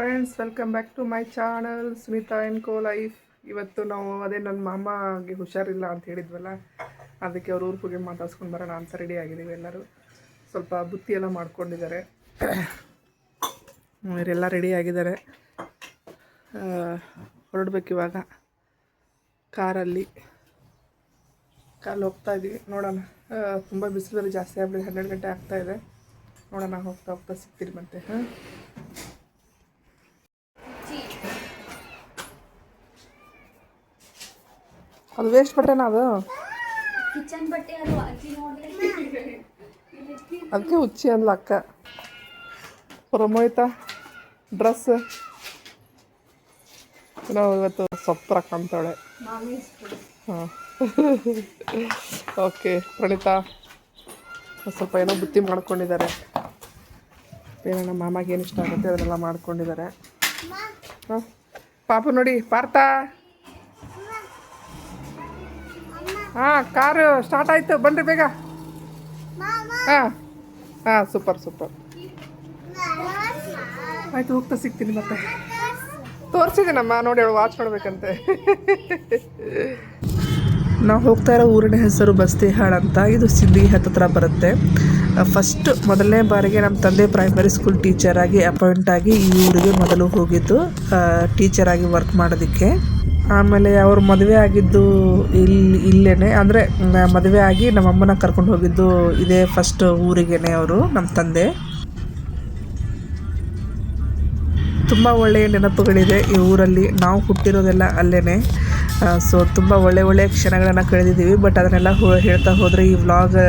Friends, welcome back to my channel Smita and co life. ಇವತ್ತು ನಾವು ಅದೇ ನನ್ನ ಮಾಮಗೆ ಹುಷಾರಿಲ್ಲ ಅಂತ ಹೇಳಿದ್ವಲ್ಲ, ಅದಕ್ಕೆ ಅವ್ರ ಊರಿಗೆ ಹೋಗಿ ಮಾತಾಡ್ಸ್ಕೊಂಡು ಬರೋಣ ಅಂತ ರೆಡಿ ಆಗಿದ್ದೀವಿ. ಎಲ್ಲರೂ ಸ್ವಲ್ಪ ಬುತ್ತಿ ಎಲ್ಲ ಮಾಡ್ಕೊಂಡಿದ್ದಾರೆ. ಇವರೆಲ್ಲ ರೆಡಿ ಆಗಿದ್ದಾರೆ. ಹೊರಡ್ಬೇಕು ಇವಾಗ. ಕಾರಲ್ಲಿ ಹೋಗ್ತಾ ಇದ್ದೀವಿ. ನೋಡೋಣ, ತುಂಬ ಬಿಸಿಲು ಜಾಸ್ತಿ ಆಗ್ಬಿಟ್ಟು 12 ಗಂಟೆ ಆಗ್ತಾಯಿದೆ. ನೋಡೋಣ, ಹೋಗ್ತಾ ಹೋಗ್ತಾ ಸಿಗ್ತೀರಿ ಮತ್ತೆ. ಅದು ವೇಸ್ಟ್ ಬಟ್ಟೆನಾ? ಅದು ಕಿಚನ್ ಬಟ್ಟೆ. ಅದು ಅದಕ್ಕೆ ಹುಚ್ಚಿ ಅಂದ್ಲ ಅಕ್ಕ. ಪ್ರಮೋಯ್ತಾ ಡ್ರೆಸ್ ನಾವು ಇವತ್ತು ಸೊಪ್ಪರ ಕಾಣ್ತಾಳೆ. ಹಾಂ, ಓಕೆ. ಪ್ರಣೀತಾ ಸ್ವಲ್ಪ ಏನೋ ಬುತ್ತಿ ಮಾಡ್ಕೊಂಡಿದ್ದಾರೆ. ಏನೋ ನಮ್ಮ ಮಾಮಗೆ ಏನು ಇಷ್ಟ ಆಗುತ್ತೆ ಅದನ್ನೆಲ್ಲ ಮಾಡ್ಕೊಂಡಿದ್ದಾರೆ. ಹಾಂ, ಪಾಪು ನೋಡಿ, ಪಾರ್ಥ. ಹಾಂ, ಕಾರು ಸ್ಟಾರ್ಟ್ ಆಯಿತು, ಬನ್ನಿರಿ ಬೇಗ. ಹಾಂ ಹಾಂ, ಸೂಪರ್. ಆಯಿತು, ಹೋಗ್ತಾ ಸಿಗ್ತೀನಿ ಮತ್ತೆ. ತೋರಿಸಿದ್ದೀನಮ್ಮ, ನೋಡಿ, ಅವಳು ವಾಚ್ ನೋಡ್ಬೇಕಂತೆ. ನಾವು ಹೋಗ್ತಾ ಇರೋ ಊರಿನ ಹೆಸರು ಬಸ್ತಿಹಾಳ್ ಅಂತ. ಇದು ಸಿಂಧಿ ಹತ್ತಿರ ಬರುತ್ತೆ. ಮೊದಲನೇ ಬಾರಿಗೆ ನಮ್ಮ ತಂದೆ ಪ್ರೈಮರಿ ಸ್ಕೂಲ್ ಟೀಚರಾಗಿ ಅಪಾಯಿಂಟ್ ಆಗಿ ಈ ಊರಿಗೆ ಮೊದಲು ಹೋಗಿದ್ದು ಟೀಚರಾಗಿ ವರ್ಕ್ ಮಾಡೋದಕ್ಕೆ. ಆಮೇಲೆ ಅವರು ಮದುವೆ ಆಗಿದ್ದು ಇಲ್ಲೇನೆ, ಅಂದರೆ ಮದುವೆ ಆಗಿ ನಮ್ಮಮ್ಮನ ಕರ್ಕೊಂಡು ಹೋಗಿದ್ದು ಇದೇ ಫಸ್ಟ್ ಊರಿಗೇನೆ ಅವರು, ನಮ್ಮ ತಂದೆ. ತುಂಬ ಒಳ್ಳೆಯ ನೆನಪುಗಳಿದೆ ಈ ಊರಲ್ಲಿ. ನಾವು ಹುಟ್ಟಿರೋದೆಲ್ಲ ಅಲ್ಲೇ. ಸೊ ತುಂಬ ಒಳ್ಳೆಯ ಕ್ಷಣಗಳನ್ನು ಕಳೆದಿದ್ದೀವಿ. ಬಟ್ ಅದನ್ನೆಲ್ಲ ಹೇಳ್ತಾ ಹೋದರೆ ಈ ವ್ಲಾಗ್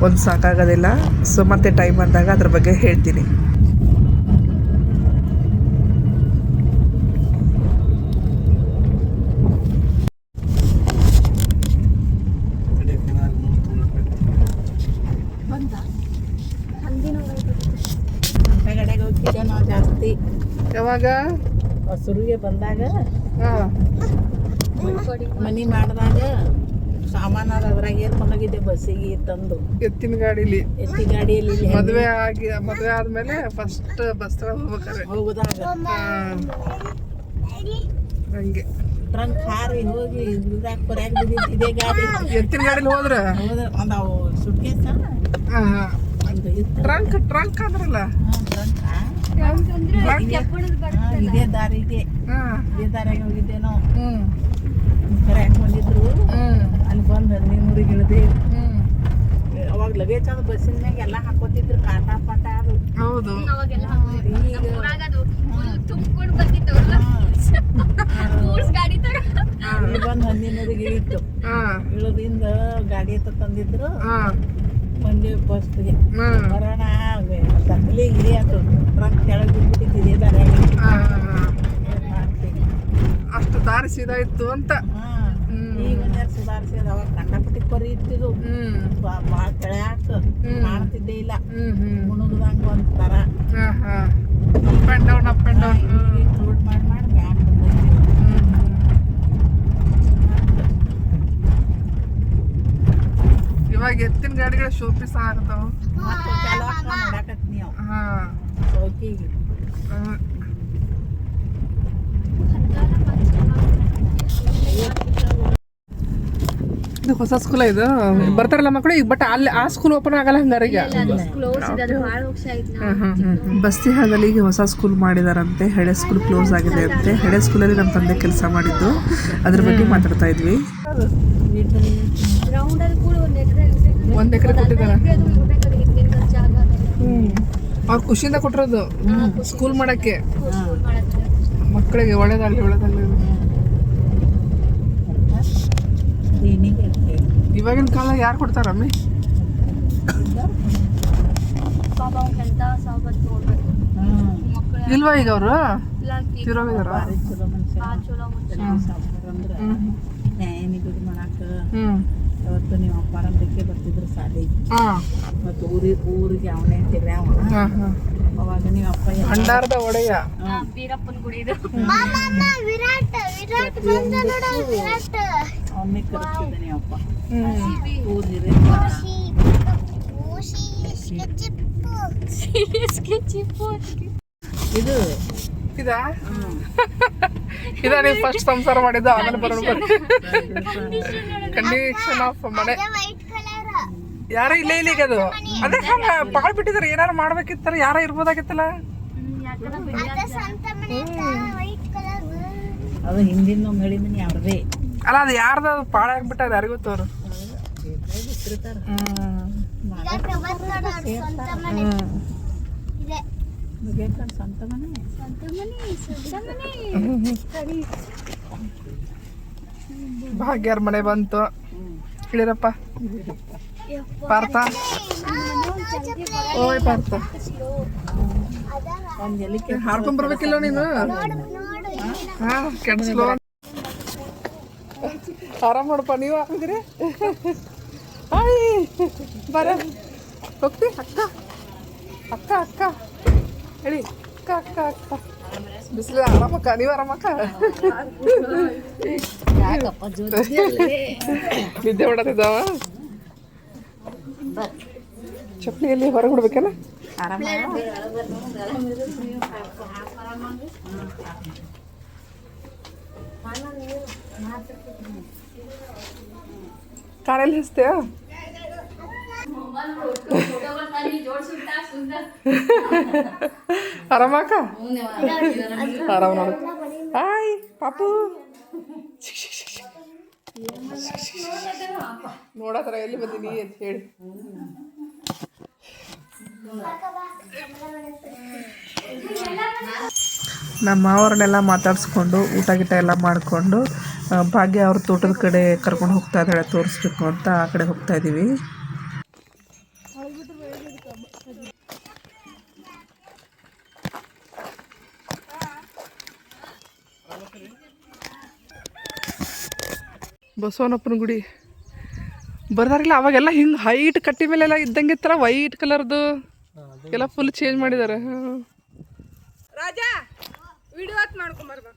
ಒಂದು ಸಾಕಾಗೋದಿಲ್ಲ. ಸೊ ಮತ್ತೆ ಟೈಮ್ ಬಂದಾಗ ಅದ್ರ ಬಗ್ಗೆ ಹೇಳ್ತೀನಿ. ಜಾಸ್ತಿ ಯಾವಾಗ ಹಸುರಿಗೆ ಬಂದಾಗ, ಹಾಂ, ಮನಿ ಮಾಡಿದಾಗ ಸಾಮಾನು ಅದ್ರಾಗ ಏರ್ಕೊಂಡೋಗಿದ್ದೆ ಬಸ್ಸಿಗೆ ತಂದು. ಎತ್ತಿನ ಗಾಡೀಲಿ, ಎತ್ತಿ ಗಾಡಿಯಲ್ಲಿ ಮದುವೆ ಆದ್ಮೇಲೆ ಫಸ್ಟ್ ಬಸ್ ಹೋಗ್ಬೇಕಾರೆ ಹೋಗುದಾಗ ಹಂಗೆ ಟ್ರಂಕ್ ಹಾರಿ ಹೋಗಿ ಇದ್ರಾಗ ಕೊರ್ಯಾಗ ಬಿದ್ದಿತ್ತು ಇದೇ ಗಾಡಿ. ಎತ್ತಿನ ಗಾಡೀಲಿ ಹೋದ್ರೆ ಒಂದು ಅವು ಸುಟ್ಕೇಸ ಒಂದು ಇತ್ತು. ಟ್ರಂಕ್ ಅಂದ್ರಲ್ಲ, ಇದೇ ದಾರಿಗೆ ಹೋಗಿದ್ದೆ ನಾವು. ಕರ್ಯಾಕ್ ಬಂದಿದ್ರು. ಅಲ್ಲಿ ಬಂದು 15 ಇಳಿದೆ. ಅವಾಗ ಲಗೇಜ್ ಅದು ಬಸ್ಸಿನ ಮ್ಯಾಗ ಎಲ್ಲ ಹಾಕೋತಿದ್ರು, ಕಾಟ ಪಾಟ. ಅದು ಹೌದು. ಇಲ್ಲಿ ಬಂದು 15 ಇಳಿತು. ಇಳದಿಂದ ಗಾಡಿ ಹತ್ತ ತಂದಿದ್ರು. ಬಂದೆ ಬಸ್ಗೆ ಬರೋಣ. ಸಕಲಿಗೆ ಅದು ಟ್ರಕ್ ಕೆಳಗೆ ಬಿದ್ಬಿಟ್ಟಿತ್ತು ಇದೇ ದಾರಿಯಾಗಿ. ಅಷ್ಟು ದಾರಿ ಸೀದಾ ಇತ್ತು ಅಂತ. ಈಗ ಒಂದ್ಯಾರು ಸುಧಾರಿಸಿ ಅವಾಗ ಕಂಡಪಟ್ಟಿ ಕೊರಿ ಇತ್ತಿದ್ದು. ಭಾಳ ಕೆಳಯಾಕ ಕಾಣ್ತಿದ್ದೇ ಇಲ್ಲ. ಮುಣುಗ್ದಂಗ ಒಂಥರ ಅಪ್ ಆ್ಯಂಡ್ ಡೌನ್ ರೂಟ್ ಮಾಡಿ ಬ್ಯಾಕ್ ಬಂದೈತಿ. ಇವಾಗ ಎತ್ತಿನ ಗಾಡಿಗಳ ಶೋಪೀಸ್ ಆಗ್ತಾವ. ನೋಡಾಕತ್ ನೀವು ಸೌಕಿಗೆ ಇದು ಹೊಸ ಸ್ಕೂಲ. ಇದು ಬರ್ತಾರಲ್ಲ ಮಕ್ಕಳು ಈಗ. ಬಟ್ ಅಲ್ಲಿ ಆ ಸ್ಕೂಲ್ ಓಪನ್ ಆಗಲ್ಲ ಹಂಗಾರೆ ಈಗ. ಬಸ್ತಿಹಾಳದಲ್ಲಿ ಈಗ ಹೊಸ ಸ್ಕೂಲ್ ಮಾಡಿದಾರಂತೆ. ಹಳೆ ಸ್ಕೂಲ್ ಕ್ಲೋಸ್ ಆಗಿದೆ ಅಂತೆ. ಹಳೆ ಸ್ಕೂಲಲ್ಲಿ ನಮ್ಮ ತಂದೆ ಕೆಲಸ ಮಾಡಿದ್ದು, ಅದ್ರ ಬಗ್ಗೆ ಮಾತಾಡ್ತಾ ಇದ್ವಿ. 1 ಎಕರೆ ಕೊಟ್ಟಿದ್ದಾರೆ. ಅವ್ರು ಖುಷಿಯಿಂದ ಕೊಟ್ಟಿರೋದು ಸ್ಕೂಲ್ ಮಾಡಕ್ಕೆ. ಮಕ್ಕಳಿಗೆ ಒಳ್ಳೇದಾಗಲಿ. ಇವಾಗಿನ ಕಾಲ ಯಾರು ಕೊಡ್ತಾರಮ್ಮಿ? ಇಲ್ವಾ ಈಗ ಅವರು ತಿರೋಗಿದಾರ? ನ್ಯಾಯನಿಗಡಿ ಮಾಡಾಕ ಅವತ್ತು ನೀವು ಅಪ್ಪಾರಂತಕ್ಕೆ ಬರ್ತಿದ್ರು ಸಾಲಿ. ಮತ್ತು ಊರಿಗೆ ಅವನೇ ತಿರ್ಯಾವ. ಅವಾಗ ನೀವು ಅಪ್ಪ ಭಂಡಾರದ ಒಡೆಯ ವೀರಪ್ಪನ ಗುಡಿ ಇದು. ಅವನ್ನೇ ಕರೆಸ್ತಿದ್ದೆ ನೀವು ಅಪ್ಪ. ಊರಿದ್ರೆ ಇದು ಇದಾ ನೀವು ಫಸ್ಟ್ ಸಂಸಾರ ಮಾಡಿದ್ದು ಆಮೇಲೆ ಬರೋಣ ಬರ್ರಿ. ಕಂಡೀಷನ್ ಆಫ್ ಮನೆ ಯಾರ ಇಲ್ಲ ಈಗ ಅದು ಅದೇ ಹಂಗ ಬಾಳ್ ಬಿಟ್ಟಿದಾರೆ. ಏನಾರು ಮಾಡ್ಬೇಕಿತ್ತಲ್ಲ, ಯಾರ ಇರ್ಬೋದಾಗಿತ್ತಲ್ಲ. ಅದು ಹಿಂದಿನ ಮಳಿ ಮನೆ ಅವ್ರದೇ ಅಲ್ಲ, ಅದು ಯಾರ್ದು ಪಾಳ ಆಗ್ಬಿಟ್ಟದ ಯಾರಿಗೂ ತೋರು. ಭಾಗ್ಯಾರ ಮನೆ ಬಂತು. ಇಳಿರಪ್ಪ ಪಾರ್ಥ. ಓಯ್ ಪಾರ್ಥ, ಹಾರ್ಕೊಂಡ್ ಬರ್ಬೇಕಿಲ್ಲ ನೀನು. ಹಾ ಕೆಡ್ಸ್ಲೋ ಆರಾಮ್ ನೋಡಪ್ಪ. ನೀವು ಹಾಕಿದ್ರಿ ಬರ ಹೋಗ್ತಿ ಅಕ್ಕ ಅಕ್ಕ ಅಕ್ಕ ಹೇಳಿ ಅಕ್ಕ ಅಕ್ಕ ಅಕ್ಕ. ಬಿಸಿಲು ಆರಾಮಕ್ಕ, ನೀವು ಆರಾಮಕ್ಕ? ನಿದ್ದೆ ಮಾಡತ್ತಿದ್ದಾವ. ಚಪ್ಪಲಿಯಲ್ಲಿ ಹೊರಗೆ ಬಿಡ್ಬೇಕೇನ? ಕಾರಲ್ಲಿ ಹಚ್ತೇವ? ಆರಾಮಕ್ಕ? ಆರಾಮ್ ನೋಡ. ಹಾಯ್ ಪಾಪು. ನೋಡತ್ರ ಎಲ್ಲಿ ಬಂದೀನಿ ಅಂತ ಹೇಳಿ. ನಮ್ಮ ಮಾವರನ್ನೆಲ್ಲ ಮಾತಾಡಿಸ್ಕೊಂಡು ಊಟ ಗೀಟ ಎಲ್ಲ ಮಾಡಿಕೊಂಡು ಭಾಗ್ಯ ಅವ್ರ ತೋಟದ ಕಡೆ ಕರ್ಕೊಂಡು ಹೋಗ್ತಾ ಇದ್ದಾಳೆ ತೋರಿಸ್ಬೇಕು ಅಂತ. ಆ ಕಡೆ ಹೋಗ್ತಾ ಇದ್ದೀವಿ. ಬಸವನಪ್ಪನ ಗುಡಿ ಬರ್ದಾರಿಲ್ಲ. ಅವಾಗೆಲ್ಲ ಹಿಂಗೆ ಹೈಟ್ ಕಟ್ಟಿ ಮೇಲೆಲ್ಲ ಇದ್ದಂಗೆ ಇತ್ತಲ್ಲ, ವೈಟ್ ಕಲರ್ದು ಎಲ್ಲ ಫುಲ್ ಚೇಂಜ್ ಮಾಡಿದ್ದಾರೆ. ರಾಜಾ ವಿಡಿಯೋ ಆತ್ ಮಾಡ್ಕೊಂಬರ್ಬ.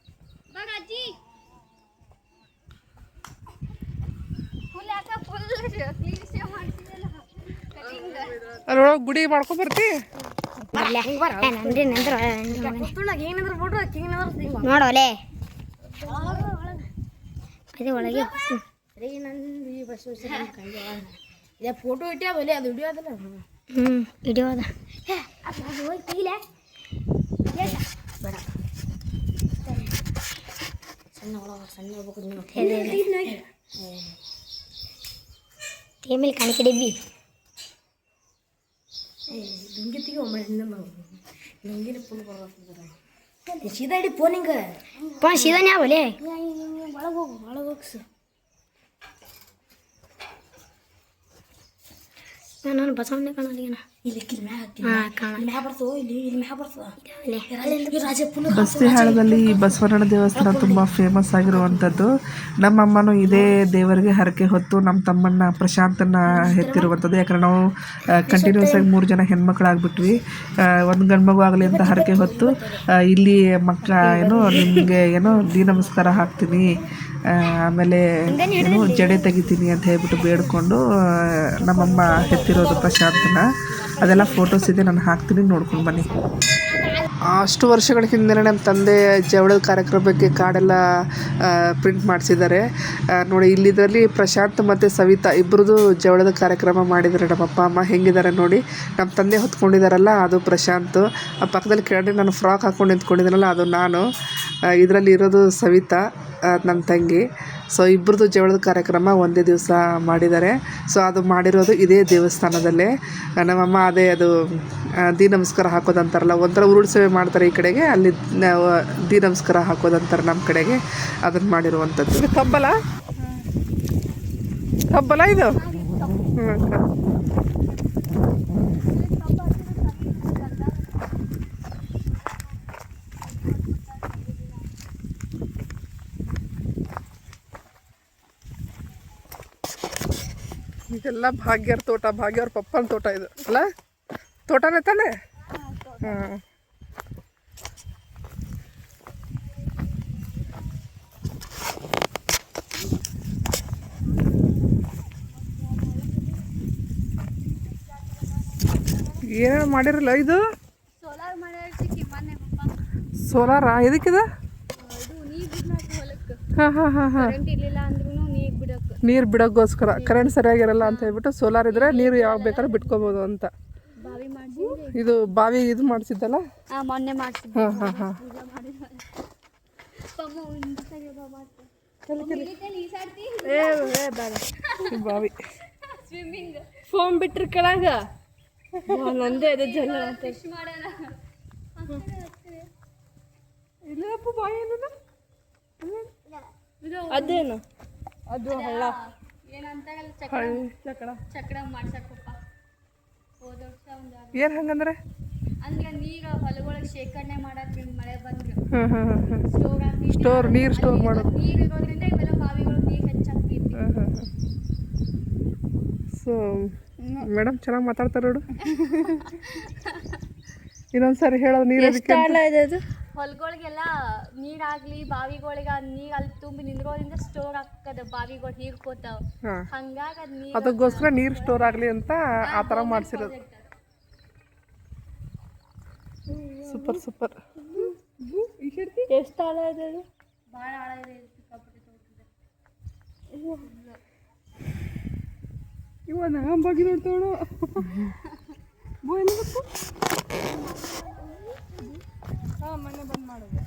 ಅದ್ರೊಳಗೆ ಗುಡಿ ಮಾಡ್ಕೊಂಬರ್ತಿ. ನೋಡೋಲೆ ಒಳಗೆ ಫೋಟೋ ಇಟ್ಟಾವಲೆ. ಅದು ವಿಡಿಯೋ ಅದಲ್ಲ. ವಿಡಿಯೋ ಅದ. ತೇಮೇಲೆ ಕಾಣಿಕೆ ಡೆಬ್ಬಿ ಲುಂಗಿ ತೆಗಿ ಲುಂಗಿನ ಫುಲ್ ಬರ್ತದೆ. ಸೀದಾ ಇಡಿ ಫೋನ್ ಹಿಂಗೆ ಫೋನ್ ಸೀದಾನೇ ಅವಲೆ. ಒಳಗೆ ಹೋಗು, ಒಳಗೆ ಹೋಗ್ಸು. ನಾನು ಬಸವನ್ನೇ ಕಾಣಲ್ಲ. ಬಸ್ತಿಹಾಳದಲ್ಲಿ ಬಸವಣ್ಣನ ದೇವಸ್ಥಾನ ತುಂಬ ಫೇಮಸ್ ಆಗಿರುವಂಥದ್ದು. ನಮ್ಮಮ್ಮನೂ ಇದೇ ದೇವರಿಗೆ ಹರಕೆ ಹೊತ್ತು ನಮ್ಮ ತಮ್ಮನ್ನ ಪ್ರಶಾಂತನ ಹೆತ್ತಿರುವಂಥದ್ದು. ಯಾಕಂದ್ರೆ ನಾವು ಕಂಟಿನ್ಯೂಸ್ ಆಗಿ 3 ಜನ ಹೆಣ್ಮಕ್ಳಾಗ್ಬಿಟ್ವಿ. ಒಂದು ಗಂಡು ಮಗು ಆಗಲಿ ಅಂತ ಹರಕೆ ಹೊತ್ತು ಇಲ್ಲಿ ನಿಮಗೆ ದಿ ನಮಸ್ಕಾರ ಹಾಕ್ತೀನಿ, ಆಮೇಲೆ ಜಡೆ ತೆಗಿತೀನಿ ಅಂತ ಹೇಳ್ಬಿಟ್ಟು ಬೇಡ್ಕೊಂಡು ನಮ್ಮಮ್ಮ ಹೆತ್ತಿರೋದು ಪ್ರಶಾಂತನ. ಅದೆಲ್ಲ ಫೋಟೋಸ್ ಇದೆ, ನಾನು ಹಾಕ್ತೀನಿ, ನೋಡ್ಕೊಂಡು ಬನ್ನಿ. ಅಷ್ಟು ವರ್ಷಗಳ ಹಿಂದೆ ನಮ್ಮ ತಂದೆ ಜವಳದ ಕಾರ್ಯಕ್ರಮಕ್ಕೆ ಕಾರ್ಡೆಲ್ಲ ಪ್ರಿಂಟ್ ಮಾಡಿಸಿದ್ದಾರೆ ನೋಡಿ. ಇಲ್ಲಿದ್ರಲ್ಲಿ ಪ್ರಶಾಂತ್ ಮತ್ತು ಸವಿತಾ ಇಬ್ಬರದು ಜವಳದ ಕಾರ್ಯಕ್ರಮ ಮಾಡಿದ್ದಾರೆ. ನಮ್ಮ ಅಪ್ಪ ಅಮ್ಮ ಹೆಂಗಿದ್ದಾರೆ ನೋಡಿ. ನಮ್ಮ ತಂದೆ ಹೊತ್ಕೊಂಡಿದ್ದಾರಲ್ಲ ಅದು ಪ್ರಶಾಂತ್. ಆ ಪಕ್ಕದಲ್ಲಿ ಕೆಳಗಡೆ ನಾನು ಫ್ರಾಕ್ ಹಾಕ್ಕೊಂಡು ನಿಂತ್ಕೊಂಡಿದ್ದೀನಲ್ಲ ಅದು ನಾನು. ಇದರಲ್ಲಿ ಇರೋದು ಸವಿತಾ ನನ್ನ ತಂಗಿ. ಸೊ ಇಬ್ಬರದು ಜವಳದ ಕಾರ್ಯಕ್ರಮ ಒಂದೇ ದಿವಸ ಮಾಡಿದ್ದಾರೆ. ಸೊ ಅದು ಮಾಡಿರೋದು ಇದೇ ದೇವಸ್ಥಾನದಲ್ಲೇ. ನಮ್ಮಮ್ಮ ಅದೇ ಅದು ದಿ ನಮಸ್ಕಾರ ಹಾಕೋದಂತಾರಲ್ಲ, ಒಂಥರ ಉರುಳು ಸೇವೆ ಮಾಡ್ತಾರೆ ಈ ಕಡೆಗೆ, ಅಲ್ಲಿ ದಿ ನಮಸ್ಕಾರ ಹಾಕೋದಂತಾರೆ ನಮ್ಮ ಕಡೆಗೆ. ಅದನ್ನು ಮಾಡಿರುವಂಥದ್ದು. ಇದು ಕಬ್ಬಲ ಕಬ್ಬಲ ಇದು. ಇದೆಲ್ಲ ಭಾಗ್ಯರ ತೋಟ, ಭಾಗ್ಯವ್ರ ಪಪ್ಪನ ತೋಟ ಇದು ಅಲ್ಲ? ತೋಟನೇ ತಾನೆ? ಹಾಂ. ಏನೇನು ಮಾಡಿರಲ್ಲ ಇದು? ಸೋಲಾರಾ ಇದಕ್ಕಿದ? ಹಾಂ ಹಾಂ ಹಾಂ ಹಾಂ, ಇರ್ಲಿಲ್ಲ ಅಂದ್ರೂ ನೀರು ಬಿಡಕ್ಕೆ ನೀರು ಬಿಡೋಕ್ಕೋಸ್ಕರ. ಕರೆಂಟ್ ಸರಿಯಾಗಿರಲ್ಲ ಅಂತ ಹೇಳ್ಬಿಟ್ಟು ಸೋಲಾರ್ ಇದ್ರೆ ನೀರು ಯಾವಾಗ ಬೇಕಾದ್ರೂ ಬಿಟ್ಕೋಬೋದು ಅಂತ. ಬಾವಿ ಮಾಡಿಸಿ ಇದು ಬಾವಿ ಇದು ಮಾಡಿಸಿದ್ದಲ್ಲ? ಮೊನ್ನೆ ಮಾಡಿಸಿದ್ದೆ. ಹಾಂ ಹಾಂ ಹಾಂ. ಬಾವಿ ಸ್ವಿಮ್ಮಿಂಗ್ ಫೋನ್ ಬಿಟ್ರಿ ಕೆಳಗ ನಂದೇ ಇದೆ ಜಲ ಇಲ್ಲಪ್ಪ ಬಾವಿ ಏನದ? ಅದೇನು ಅದು ಹಳ್ಳ ಏನಂತ ಚಕ್ರ. ಚಕ್ರ ಮಾಡ್ಸಕ್ಕಪ್ಪ ಹೋದ ವರ್ಷ ಏನು ಹಂಗಂದ್ರೆ? ಅಂದ್ರೆ ನೀರು ಹೊಲಗಳಿಗೆ ಶೇಖರಣೆ ಮಾಡಕ್ಕೆ ಮಳೆ ಬಂದ್ರೆ ಹಾಂ ಹಾಂ ಹಾಂ ಹಾಂ, ಸ್ಟೋರ್ ಹಾಕಿ ನೀರು ಸ್ಟೋರ್ ಮಾಡೋದು. ನೀರು ಇರೋದ್ರಿಂದ ಇವೆಲ್ಲ ಬಾವಿಗಳು ನೀರು ಹೆಚ್ಚಾಗ್ತೈತಿ. ಹಾಂ ಹಾಂ ಹಾಂ. ಸೊ ಮೇಡಮ್ ಚೆನ್ನಾಗಿ ಮಾತಾಡ್ತಾರೆ ನೋಡು. ಇನ್ನೊಂದ್ಸರಿ ಹೇಳೋದು ನೀರು ಹೊಲಗಳಿಗೆಲ್ಲ ನೀರಾಗ್ಲಿ ಬಾವಿಗಳಿಗೆ ನೀರು ಅಲ್ಲಿ ತುಂಬಿ ನಿಂದ್ರೋದ್ರಿಂದ ಸ್ಟೋರ್ ಆಗ್ತದೆ, ಬಾವಿಗಳು ನೀರು ಕೋತಾವ. ಹಾಂ, ಹಂಗಾಗಿ ಅದು ನೀರು ಅದಕ್ಕೋಸ್ಕರ ನೀರು ಸ್ಟೋರ್ ಆಗಲಿ ಅಂತ ಆ ಥರ ಮಾಡಿಸಿರೋದು. Super super. ಎಷ್ಟು ಆಳ ಇದೆ ಅದು? ಭಾಳ ಆಳ ಇದೆ. ಇವ ನಮ್ಮ ಬಗ್ಗೆ ನೋಡ್ತಾವಳು. ಹಾಂ, ಮನೆ ಬಂದ್ ಮಾಡೋದು.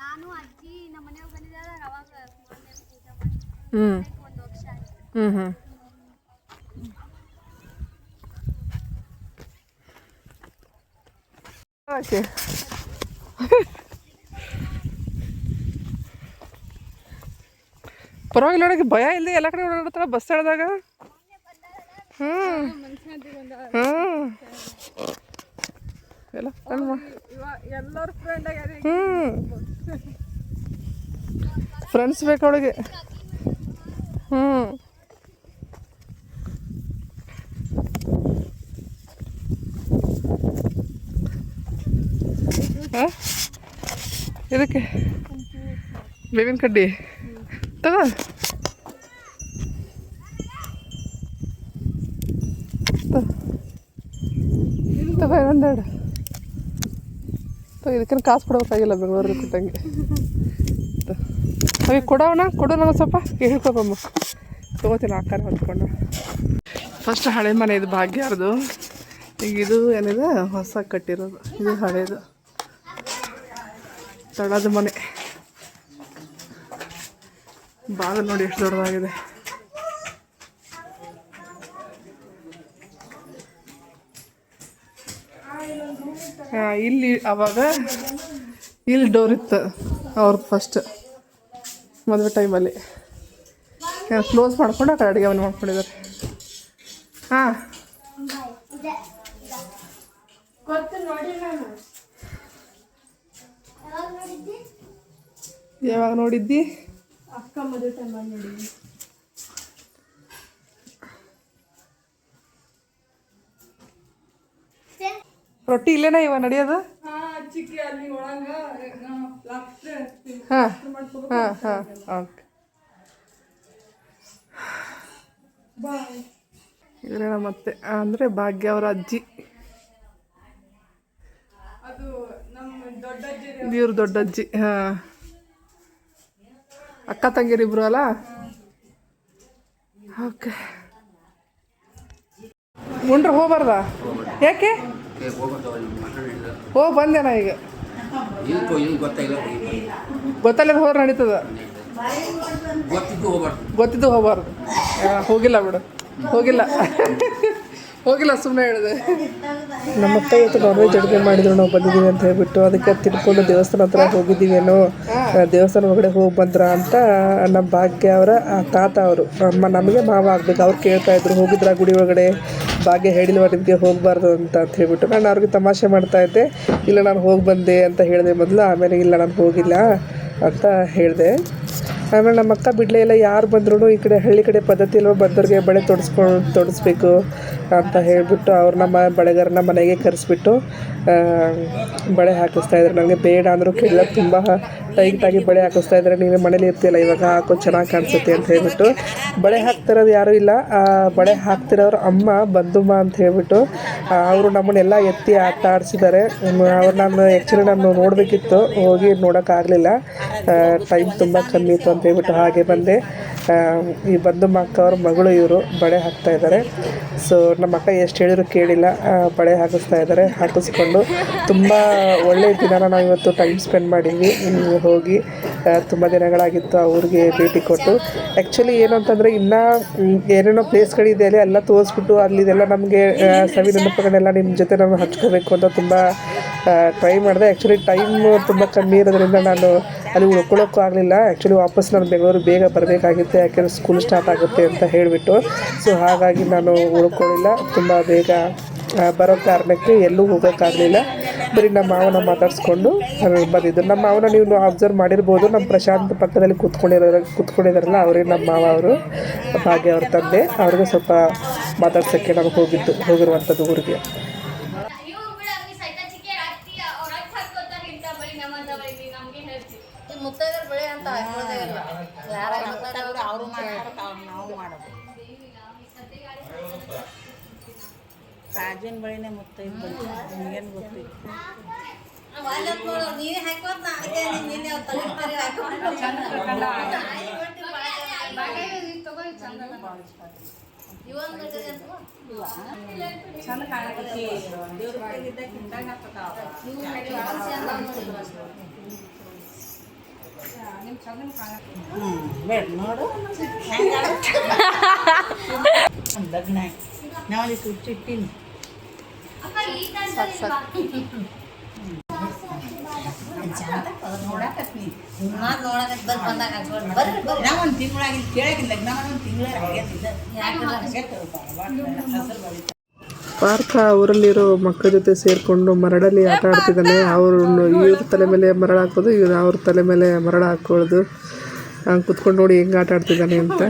ನಾನು ಅಜ್ಜಿ ನಮ್ಮ ಮನೆಗೆ ಬಂದಿದ್ದಾಗ ಅವಾಗ ಪೂಜೆ ಮಾಡಿ ಹ್ಞೂ 1 ವರ್ಷ ಆಯ್ತು. ಹ್ಞೂ ಹ್ಞೂ. ಓಕೆ. ಪರವಾಗಿಲ್ಲ ನೋಡಕ್ಕೆ ಭಯ ಇಲ್ಲದೆ ಎಲ್ಲ ಕಡೆ ಓಡಾಡ್ತಾಳೆ ಬಸ್ ಹೇಳಿದಾಗ. ಹ್ಞೂ ಹ್ಞೂ, ಎಲ್ಲ ಎಲ್ಲರೂ ಫ್ರೆಂಡ್ಸ್ ಬೇಕು ಅವಳಿಗೆ. ಹ್ಞೂ, ಹಾಂ, ಇದಕ್ಕೆ ಬೇವಿನ ಕಡ್ಡಿ ತಗೋ. ತಗೋ ಒಂದೆರಡು ಇದಕ್ಕೇನು ಕಾಸು ಕೊಡೋಕ್ಕಾಗಿಲ್ಲ ಬೆಂಗಳೂರಿಗೆ ಕೊಟ್ಟಂಗೆ. ಅవి ಕೊಡೋಣ, ಕೊಡು ನನಗೆ ಸ್ವಲ್ಪ ಹೇಳ್ಕೊಬಮ್ಮ. ತೊಗೋತೀನಿ ಆಕಾರ ಹೊಂದ್ಕೊಂಡು. ಫಸ್ಟ್ ಹಳೆ ಮನೆ ಇದು ಭಾಗ್ಯಾರ್ದು. ಈಗ ಇದು ಏನಿದೆ ಹೊಸ ಕಟ್ಟಿರೋದು. ಇದು ಹಳೇದು ತಳದ ಮನೆ. ಬಾಗಿಲು ನೋಡಿ ಎಷ್ಟು ದೊಡ್ಡದಾಗಿದೆ. ಇಲ್ಲಿ ಅವಾಗ ಇಲ್ಲಿ ಡೋರ್ ಇತ್ತು ಅವ್ರದ್ದು ಫಸ್ಟ್ ಮದುವೆ ಟೈಮಲ್ಲಿ. ಕ್ಲೋಸ್ ಮಾಡ್ಕೊಂಡು ಆ ಕಡೆ ಅಡುಗೆ ಮನೆ ಮಾಡ್ಕೊಂಡಿದ್ದಾರೆ. ಹಾಂ, ಯಾವಾಗ ನೋಡಿದ್ದಿ? ಅಕ್ಕ ಮದುವೆ ಟೈಮಲ್ಲಿ ನೋಡಿದ್ವಿ. ರೊಟ್ಟಿ ಇಲ್ಲೇನ ಇವ ನಡೆಯೋದು? ಹಾಂ ಹಾಂ ಹಾಂ, ಓಕೆ. ಇವರೇ ಮತ್ತೆ ಅಂದರೆ ಭಾಗ್ಯ ಅವರ ಅಜ್ಜಿ. ಇವ್ರು ದೊಡ್ಡಜ್ಜಿ. ಹಾಂ, ಅಕ್ಕ ತಂಗಿರಿಬ್ರು ಅಲ್ಲ. ಓಕೆ, ಉಂಡ್ರೆ ಹೋಗ್ಬಾರ್ದಾ? ಯಾಕೆ? ಹೋಗಿ ಬಂದೇನ ಈಗ. ಗೊತ್ತಲ್ಲ ಹೋದ್ರೆ ನಡೀತದ. ಗೊತ್ತಿದ್ದು ಹೋಗ್ಬಾರ್ದು. ಹೋಗಿಲ್ಲ ಬಿಡು, ಹೋಗಿಲ್ಲ ಹೋಗಿಲ್ಲ, ಸುಮ್ಮನೆ ಹೇಳಿದೆ. ನಮ್ಮಕ್ಕ ಇವತ್ತು ನಾನ್ ವೆಜ್ ಅಡುಗೆ ಮಾಡಿದ್ರು, ನಾವು ಬಂದಿದ್ದೀವಿ ಅಂತ ಹೇಳ್ಬಿಟ್ಟು ಅದಕ್ಕೆ ತಿಳ್ಕೊಂಡು ದೇವಸ್ಥಾನ ಹತ್ರ ಹೋಗಿದ್ದೀವೇನೋ, ದೇವಸ್ಥಾನ ಒಳಗಡೆ ಹೋಗಿ ಬಂದ್ರ ಅಂತ ನಮ್ಮ ಭಾಗ್ಯ ಅವರ ತಾತ ಅವರು ನಮಗೆ ಮಾವ ಆಗ್ಬೇಕು. ಅವ್ರು ಕೇಳ್ತಾ ಇದ್ರು, ಹೋಗಿದ್ರ ಗುಡಿ ಒಳಗಡೆ? ಭಾಗ್ಯ ಹೇಳಿಲ್ವ ನಿಮಗೆ ಹೋಗಬಾರ್ದು ಅಂತ ಹೇಳ್ಬಿಟ್ಟು. ನಾನು ಅವ್ರಿಗೆ ತಮಾಷೆ ಮಾಡ್ತಾಯಿದ್ದೆ. ಇಲ್ಲ ನಾನು ಹೋಗಿ ಬಂದೆ ಅಂತ ಹೇಳಿದೆ ಮೊದಲು. ಆಮೇಲೆ ಇಲ್ಲ ನಾನು ಹೋಗಿಲ್ಲ ಅಂತ ಹೇಳಿದೆ. ಆಮೇಲೆ ನಮ್ಮ ಅಕ್ಕ ಬಿಡಲೇ ಇಲ್ಲ. ಯಾರು ಬಂದ್ರೂ ಈ ಕಡೆ ಹಳ್ಳಿ ಕಡೆ ಪದ್ಧತಿ ಇಲ್ವ, ಬಂದವ್ರಿಗೆ ಬಳೆ ತೊಡಿಸ್ಬೇಕು, ಅಂತ ಹೇಳಿಬಿಟ್ಟು ಅವ್ರು ನಮ್ಮ ಬಳೆಗಾರನ ಮನೆಗೆ ಕರೆಸ್ಬಿಟ್ಟು ಬಳೆ ಹಾಕಿಸ್ತಾ ಇದ್ದಾರೆ. ನನಗೆ ಬೇಡ ಅಂದರೂ ಕೇಳಿಲ್ಲ, ತುಂಬ ಟೈಟಾಗಿ ಬಳೆ ಹಾಕಿಸ್ತಾ ಇದ್ದಾರೆ. ನೀನು ಮನೇಲಿ ಇರ್ತೀಯಲ್ಲ, ಇವಾಗ ಹಾಕೋ ಚೆನ್ನಾಗಿ ಕಾಣಿಸುತ್ತೆ ಅಂತ ಹೇಳ್ಬಿಟ್ಟು ಬಳೆ ಹಾಕ್ತಿರೋದು ಯಾರೂ ಇಲ್ಲ. ಬಳೆ ಹಾಕ್ತಿರೋರು ಅಮ್ಮ ಬಂಧುಮ್ಮ ಅಂತ ಹೇಳ್ಬಿಟ್ಟು ಅವರು ನಮ್ಮನ್ನೆಲ್ಲ ಎತ್ತಿ ಆಟ ಆಡಿಸಿದ್ದಾರೆ. ನಾನು ಆ್ಯಕ್ಚುಲಿ ನಾನು ನೋಡಬೇಕಿತ್ತು, ಹೋಗಿ ನೋಡೋಕ್ಕಾಗಲಿಲ್ಲ, ಟೈಮ್ ತುಂಬ ಕಮ್ಮಿ ಇತ್ತು ಅಂತ ಹೇಳ್ಬಿಟ್ಟು ಹಾಗೆ ಬಂದೆ. ಈ ಬಂಧುಮ್ಮ ಅಕ್ಕ ಅವ್ರ ಮಗಳು ಇವರು ಬಳೆ ಹಾಕ್ತಾ ಇದ್ದಾರೆ. ಸೊ ನಮ್ಮ ಅಕ್ಕ ಎಷ್ಟು ಹೇಳಿದ್ರು ಕೇಳಿಲ್ಲ, ಬಳೆ ಹಾಕಿಸ್ತಾ ಇದ್ದಾರೆ. ಹಾಕಿಸ್ಕೊಂಡು ತುಂಬ ಒಳ್ಳೆಯ ದಿನನ ನಾವು ಇವತ್ತು ಟೈಮ್ ಸ್ಪೆಂಡ್ ಮಾಡಿದ್ವಿ. ಹೋಗಿ ತುಂಬ ದಿನಗಳಾಗಿತ್ತು ಆ ಊರಿಗೆ ಭೇಟಿ ಕೊಟ್ಟು. ಆ್ಯಕ್ಚುಲಿ ಏನು ಅಂತಂದರೆ ಇನ್ನೂ ಏನೇನೋ ಪ್ಲೇಸ್ಗಳಿದೆ ಅಲ್ಲಿ ಎಲ್ಲ ತೋರಿಸ್ಬಿಟ್ಟು ಅಲ್ಲಿದೆಲ್ಲ ನಮಗೆ ಸವಿ ನೆನಪುಗಳನ್ನೆಲ್ಲ ನಿಮ್ಮ ಜೊತೆ ನಾನು ಹಂಚ್ಕೋಬೇಕು ಅಂತ ತುಂಬ ಟ್ರೈ ಮಾಡಿದೆ. ಆ್ಯಕ್ಚುಲಿ ಟೈಮ್ ತುಂಬ ಕಮ್ಮಿ ಇರೋದ್ರಿಂದ ನಾನು ಅಲ್ಲಿ ಉಳ್ಕೊಳ್ಳೋಕ್ಕೂ ಆಗಲಿಲ್ಲ. ಆ್ಯಕ್ಚುಲಿ ವಾಪಸ್ ನಾನು ಬೆಂಗಳೂರು ಬೇಗ ಬರಬೇಕಾಗಿತ್ತು, ಯಾಕೆಂದರೆ ಸ್ಕೂಲ್ ಸ್ಟಾರ್ಟ್ ಆಗುತ್ತೆ ಅಂತ ಹೇಳಿಬಿಟ್ಟು. ಸೊ ಹಾಗಾಗಿ ನಾನು ಉಳ್ಕೊಳ್ಳಿಲ್ಲ. ತುಂಬ ಬೇಗ ಬರೋ ಕಾರಣಕ್ಕೆ ಎಲ್ಲೂ ಹೋಗೋಕ್ಕಾಗಲಿಲ್ಲ. ಬರೀ ನಮ್ಮ ಮಾವನ ಮಾತಾಡಿಸ್ಕೊಂಡು ಬಂದಿದ್ದು. ನಮ್ಮ ಮಾವನ ನೀವು ಅಬ್ಸರ್ವ್ ಮಾಡಿರ್ಬೋದು, ನಮ್ಮ ಪ್ರಶಾಂತ್ ಪಕ್ಕದಲ್ಲಿ ಕೂತ್ಕೊಂಡಿದ್ದಾರಲ್ಲ ಅವರೇ ನಮ್ಮ ಮಾವ, ಅವರು ಭಾಗ್ಯ ಅವ್ರ ತಂದೆ. ಅವ್ರಿಗೆ ಸ್ವಲ್ಪ ಮಾತಾಡ್ಸೋಕ್ಕೆ ನಾನು ಹೋಗಿರುವಂಥದ್ದು ಊರಿಗೆ. ಮುತ್ತೈದರ ಬಳೆ ಅಂತ ಹಾಕೋದೇ ಇಲ್ಲ, ಅವರು ನಾವು ಮಾಡೋದು. ಕಾಜಿನ ಬಳಿನೇ ಮುತ್ತೈದ ಬಳಿ, ನಿಮಗೇನು ಗೊತ್ತಿಲ್ಲ. ಚಂದ ಕಾಣಕತ್ತಿ ದೇವ್ರ ಕೈಗಿದ್ದ ಕಿಂದಾಗ ಬೇಡ ನೋಡು ಲಗ್ನ ನಾವಲ್ಲಿ ಸುಚ್ಚಿಟ್ಟಿನಿ. ನೋಡಕತ್ನಿ ನಾವು ಒಂದು ತಿಂಗಳಾಗಿಲ್ಲ ಕೇಳಾಗಿಲ್ಲ, ಲಗ್ನ ಮಾಡಿ ಒಂದು ತಿಂಗಳೇ ಪಾರ್ಥ ಅವರಲ್ಲಿರೋ ಮಕ್ಕಳ ಜೊತೆ ಸೇರಿಕೊಂಡು ಮರಳಲ್ಲಿ ಆಟ ಆಡ್ತಿದ್ದಾನೆ. ಅವ್ರನ್ನು ಇವ್ರ ತಲೆ ಮೇಲೆ ಮರಳು ಹಾಕೋದು, ಇವ್ರು ಅವ್ರ ತಲೆ ಮೇಲೆ ಮರಳು ಹಾಕೊಳ್ಳೋದು. ಕುತ್ಕೊಂಡು ನೋಡಿ ಹೆಂಗೆ ಆಟ ಆಡ್ತಿದ್ದಾನೆ ಅಂತ.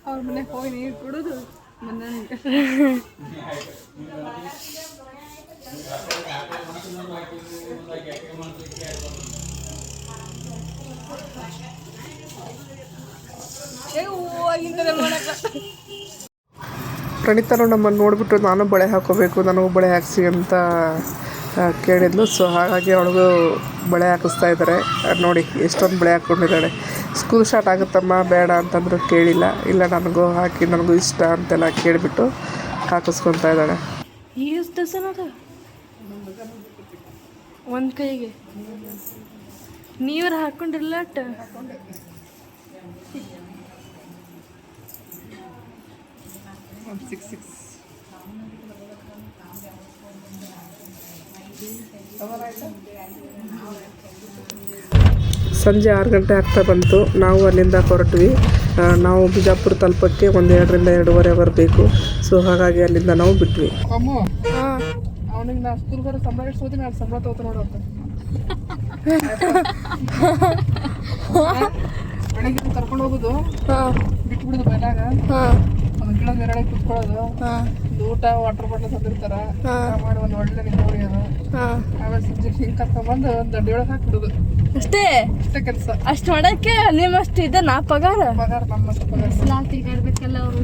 ಅವ್ರ ಮನೆಗೆ ಹೋಗಿ ನೀರು ಕುಡಿದು ಬಂದ. ಪ್ರಣೀತನು ನಮ್ಮನ್ನು ನೋಡಿಬಿಟ್ಟು ನಾನು ಬಳೆ ಹಾಕೋಬೇಕು, ನನಗೂ ಬಳೆ ಹಾಕಿಸಿ ಅಂತ ಕೇಳಿದ್ಲು. ಸೊ ಹಾಗಾಗಿ ಅವಳಿಗೂ ಬಳೆ ಹಾಕಿಸ್ತಾ ಇದ್ದಾರೆ. ನೋಡಿ ಎಷ್ಟೊಂದು ಬಳೆ ಹಾಕ್ಕೊಂಡಿದ್ದಾಳೆ. ಸ್ಕೂಲ್ ಸ್ಟಾರ್ಟ್ ಆಗುತ್ತಮ್ಮ ಬೇಡ ಅಂತಂದ್ರು ಕೇಳಿಲ್ಲ. ಇಲ್ಲ ನನಗೂ ಹಾಕಿ, ನನಗೂ ಇಷ್ಟ ಅಂತೆಲ್ಲ ಕೇಳಿಬಿಟ್ಟು ಹಾಕಿಸ್ಕೊತಾ ಇದ್ದಾಳೆ. ಒಂದು ಕೈಗೆ ನೀವ್ರು ಹಾಕೊಂಡಿರಲ್ಲ. ಸಂಜೆ 6 ಗಂಟೆ ಆಗ್ತಾ ಬಂತು. ನಾವು ಅಲ್ಲಿಂದ ಹೊರಟ್ವಿ. ನಾವು ಬಿಜಾಪುರ ತಲುಪಕ್ಕೆ 1-2 ರಿಂದ 2:30 ಅವರ್ ಬೇಕು. ಸೊ ಹಾಗಾಗಿ ಅಲ್ಲಿಂದ ನಾವು ಬಿಟ್ವಿ. ಅವನಿಗೆ ನಾ ಸ್ಕೂಲ್ ಬರೋ ಸಂಬಳ ಇಡ್ಸೋದಿನ ಅಲ್ಲಿ ಸಂಬಳ ತಗೋತ ನೋಡೋದು. ಬೆಳಗ್ಗೆ ಕರ್ಕೊಂಡು ಹೋಗೋದು, ಬಿಟ್ಬಿಡೋದು ಬಯಲಾಗ, ಒಂದು ಗಿಡ ನೆರಳಿಗೆ ಕುತ್ಕೊಳ್ಳೋದು, ಊಟ ವಾಟರ್ ಬಾಟ್ಲ್ ತಂದಿರ್ತಾರ ಮಾಡಿ ಒಂದು ಒಳ್ಳೆ ನಿಂಗೆ ಹೊಡಿಯೋದು. ಆಮೇಲೆ ಸಂಜೆ ಹಿಂಗೆ ಕರ್ಕೊಂಡ್ಬಂದು ಒಂದು ದಡ್ಡಿ ಒಳಗೆ ಹಾಕ್ಬಿಡೋದು. ಅಷ್ಟೇ ಕೆಲಸ. ಅಷ್ಟು ಮಾಡೋಕ್ಕೆ ನಿಮ್ಮಷ್ಟು ಇದೆ. ನಾ ಪಗಾರ ನಮ್ಮ ಪಗಾರ. ತಿರ್ಗಾಡ್ಬೇಕಲ್ಲ ಅವರು.